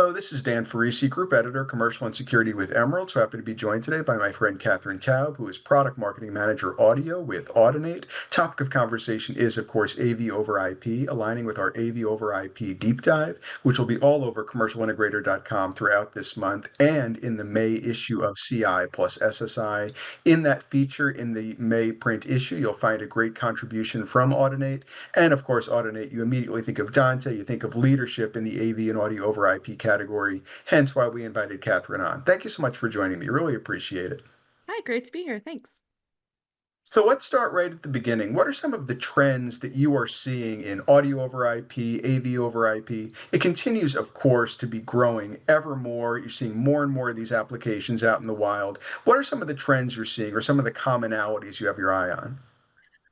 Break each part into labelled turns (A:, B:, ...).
A: Hello, this is Dan Farisi, Group Editor, Commercial and Security with Emerald. So happy to be joined today by my friend Kathryn Taub, who is Product Marketing Manager Audio with Audinate. Topic of conversation is, of course, AV over IP, aligning with our AV over IP deep dive, which will be all over commercialintegrator.com throughout this month and in the May issue of CI plus SSI. In that feature, in the May print issue, you'll find a great contribution from Audinate. And of course, Audinate, you immediately think of Dante, you think of leadership in the AV and audio over IP category, hence why we invited Kathryn on. Thank you so much for joining me. Really appreciate it.
B: Hi, great to be here. Thanks.
A: So let's start right at the beginning. What are some of the trends that you are seeing in audio over IP, AV over IP? It continues, of course, to be growing ever more. You're seeing more and more of these applications out in the wild. What are some of the trends you're seeing or some of the commonalities you have your eye on?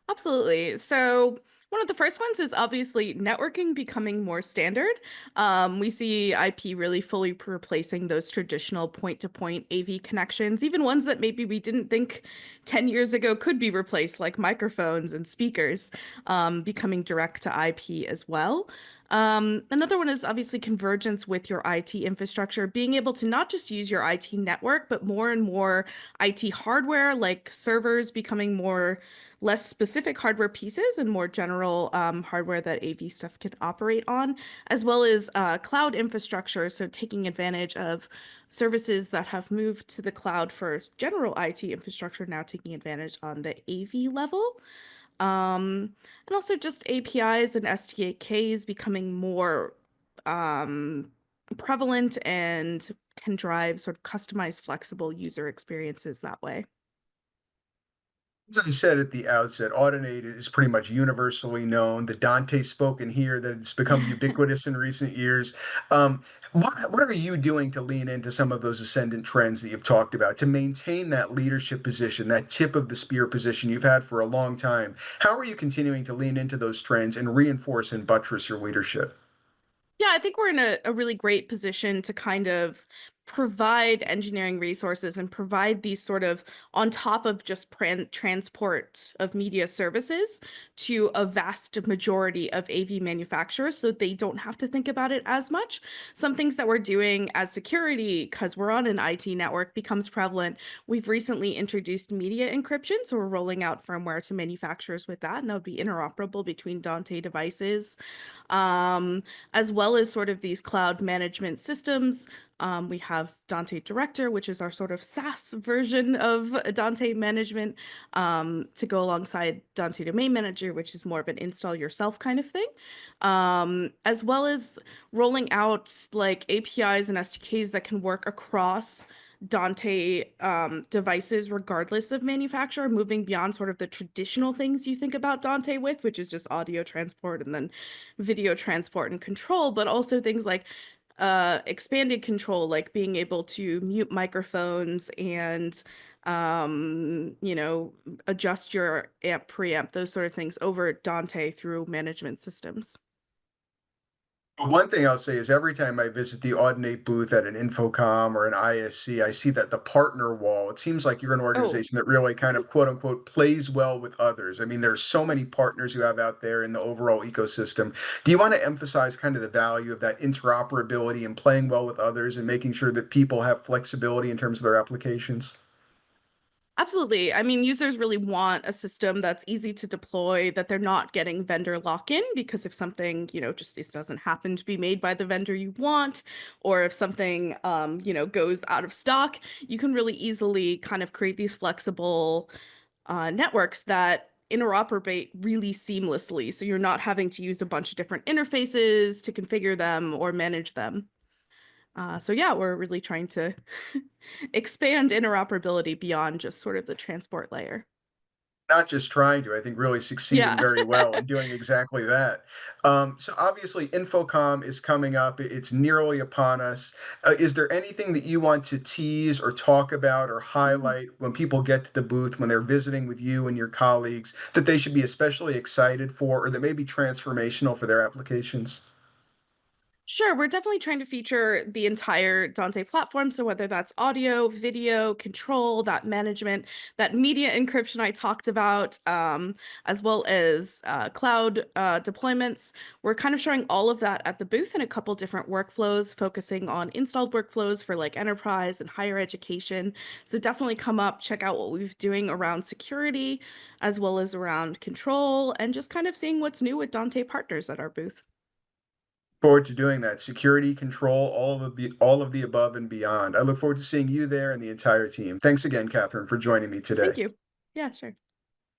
B: Absolutely. So, one of the first ones is obviously networking becoming more standard. We see IP really fully replacing those traditional point-to-point AV connections, even ones that maybe we didn't think 10 years ago could be replaced, like microphones and speakers, becoming direct to IP as well. Another one is obviously convergence with your IT infrastructure, being able to not just use your IT network, but more and more IT hardware, like servers becoming more less specific hardware pieces and more general hardware that AV stuff can operate on, as well as cloud infrastructure. So taking advantage of services that have moved to the cloud for general IT infrastructure, now taking advantage on the AV level. And also just APIs and SDKs becoming more prevalent and can drive sort of customized, flexible user experiences that way.
A: As I said at the outset, Audinate is pretty much universally known. The Dante spoken here that it's become ubiquitous in recent years. What are you doing to lean into some of those ascendant trends that you've talked about to maintain that leadership position, that tip of the spear position you've had for a long time? How are you continuing to lean into those trends and reinforce and buttress your leadership?
B: Yeah, I think we're in a really great position to kind of provide engineering resources and provide these sort of on top of just transport of media services to a vast majority of AV manufacturers so they don't have to think about it as much. Some things that we're doing as security, because we're on an IT network, becomes prevalent. We've recently introduced media encryption, so we're rolling out firmware to manufacturers with that, and that would be interoperable between Dante devices. As well as sort of these cloud management systems. We have Dante Director, which is our sort of SaaS version of Dante management, to go alongside Dante Domain Manager, which is more of an install yourself kind of thing, as well as rolling out like APIs and SDKs that can work across Dante devices, regardless of manufacturer, moving beyond sort of the traditional things you think about Dante with, which is just audio transport and then video transport and control, but also things like expanded control, like being able to mute microphones and adjust your amp preamp, those sort of things over Dante through management systems.
A: One thing I'll say is every time I visit the Audinate booth at an Infocom or an ISC, I see that the partner wall, it seems like you're an
B: Oh,
A: organization that really kind of quote unquote plays well with others. I mean, there's so many partners you have out there in the overall ecosystem. Do you want to emphasize kind of the value of that interoperability and playing well with others and making sure that people have flexibility in terms of their applications?
B: absolutely. I mean, users really want a system that's easy to deploy, that they're not getting vendor lock-in, because if something, just this doesn't happen to be made by the vendor you want, or if something, goes out of stock, you can really easily kind of create these flexible networks that interoperate really seamlessly. So you're not having to use a bunch of different interfaces to configure them or manage them. So yeah, we're really trying to expand interoperability beyond just sort of the transport layer.
A: Not just trying to, I think really succeeding
B: Yeah.
A: very well and doing exactly that. So obviously, Infocom is coming up. It's nearly upon us. Is there anything that you want to tease or talk about or highlight when people get to the booth, when they're visiting with you and your colleagues, that they should be especially excited for or that may be transformational for their applications?
B: Sure, we're definitely trying to feature the entire Dante platform. So whether that's audio, video, control, that management, that media encryption I talked about, as well as cloud deployments, we're kind of showing all of that at the booth in a couple different workflows, focusing on installed workflows for like enterprise and higher education. So definitely come up, check out what we've doing around security, as well as around control, and just kind of seeing what's new with Dante partners at our booth.
A: Forward to doing that. Security, control, all of the above and beyond. I look forward to seeing you there and the entire team. Thanks again, Kathryn, for joining me
B: Thank
A: today.
B: you. Yeah, sure.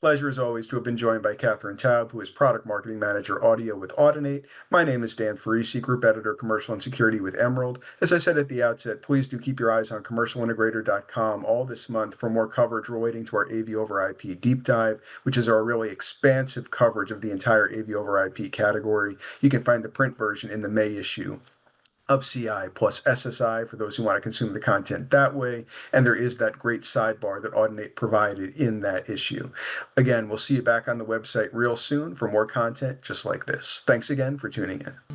A: Pleasure as always to have been joined by Kathryn Taub, who is Product Marketing Manager Audio with Audinate. My name is Dan Farisi, Group Editor, Commercial and Security with Emerald. As I said at the outset, please do keep your eyes on commercialintegrator.com all this month for more coverage relating to our AV over IP deep dive, which is our really expansive coverage of the entire AV over IP category. You can find the print version in the May issue of CI plus SSI for those who want to consume the content that way. And there is that great sidebar that Audinate provided in that issue. Again, we'll see you back on the website real soon for more content just like this. Thanks again for tuning in.